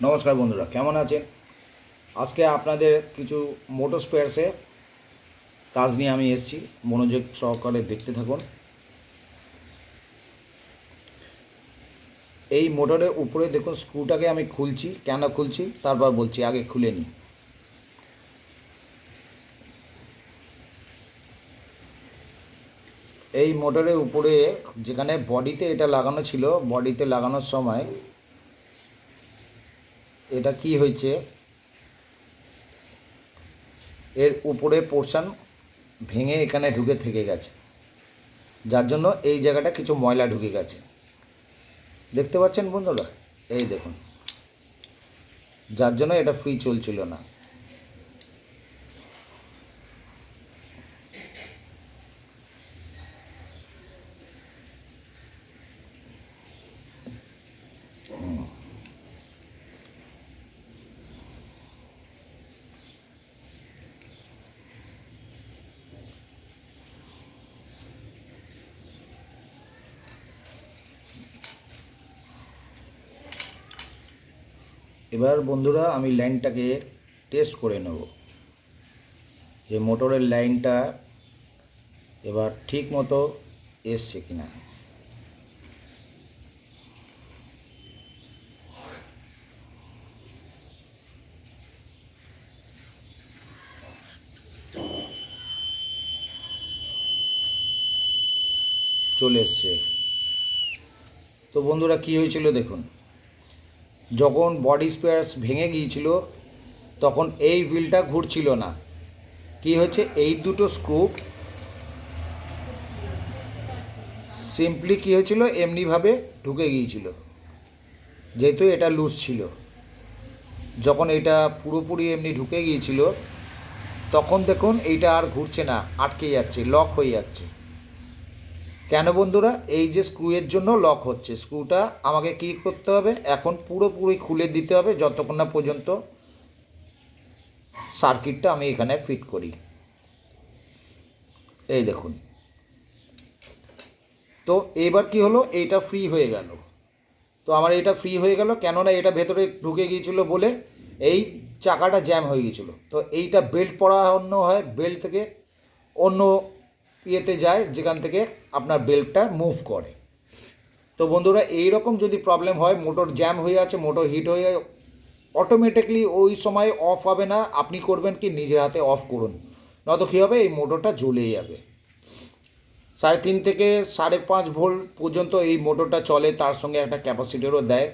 নমস্কার বন্ধুরা, কেমন আছেন? আজকে আপনাদের কিছু মোটর স্পেয়ার্সে কাজ নিয়ে আমি এসেছি। মনোযোগ সহকারে দেখতে থাকুন। এই মোটরের উপরে দেখুন স্ক্রুটাকে আমি খুলছি। কেন খুলছি তারপর বলছি, আগে খুলে নিই। এই মোটরের উপরে যেখানে বডিতে এটা লাগানো ছিল, বডিতে লাগানোর সময় এটা কি হয়েছে, এর উপরে পোর্শন ভেঙে এখানে ঢুকে থেকে গেছে, যার জন্য এই জায়গাটা কিছু ময়লা ঢুকে গেছে। দেখতে পাচ্ছেন বন্ধুরা? এই দেখুন, যার জন্য এটা ফ্রি চলছিল না। এবার বন্ধুরা আমি লাইনটাকে টেস্ট করে নেব যে মোটরের লাইনটা এবার ঠিক মতো এসছে কিনা। চলে এসছে। তো বন্ধুরা কি হয়েছিল দেখুন, যখন বডি স্পেয়ার্স ভেঙে গিয়েছিল তখন এই হুইলটা ঘুরছিল না। কি হচ্ছে, এই দুটো স্ক্রু সিম্পলি কী হয়েছিল, এমনিভাবে ঢুকে গিয়েছিল, যেহেতু এটা লুজ ছিল। যখন এটা পুরোপুরি এমনি ঢুকে গিয়েছিল তখন দেখুন এইটা আর ঘুরছে না, আটকে যাচ্ছে, লক হয়ে যাচ্ছে। কেন বন্ধুরা? এই যে স্ক্রুয়ের জন্য লক হচ্ছে। স্ক্রুটা আমাকে কী করতে হবে, এখন পুরোপুরি খুলে দিতে হবে যতক্ষণ না পর্যন্ত সার্কিটটা আমি এখানে ফিট করি। এই দেখুন। তো এবার কি হলো, এইটা ফ্রি হয়ে গেল। তো আমার এটা ফ্রি হয়ে গেল, কেননা এটা ভেতরে ঢুকে গিয়েছিল বলে এই চাকাটা জ্যাম হয়ে গিয়েছিল। তো এইটা বেল্ট পরানো হয়, বেল্ট থেকে অন্য ইয়েতে যায় যেখান থেকে আপনার বেল্টটা মুভ করে। তো বন্ধুরা, এই রকম যদি প্রবলেম হয়, মোটর জ্যাম হয়ে আছে, মোটর হিট হয়ে অটোমেটিকলি ওই সময় অফ হবে না। আপনি করবেন কি, নিজের হাতে অফ করুন, নয়তো কী হবে, এই মোটরটা জ্বলে যাবে। 3.5 থেকে 5.5 ভোল্ট পর্যন্ত এই মোটরটা চলে, তার সঙ্গে একটা ক্যাপাসিটরও দেয়।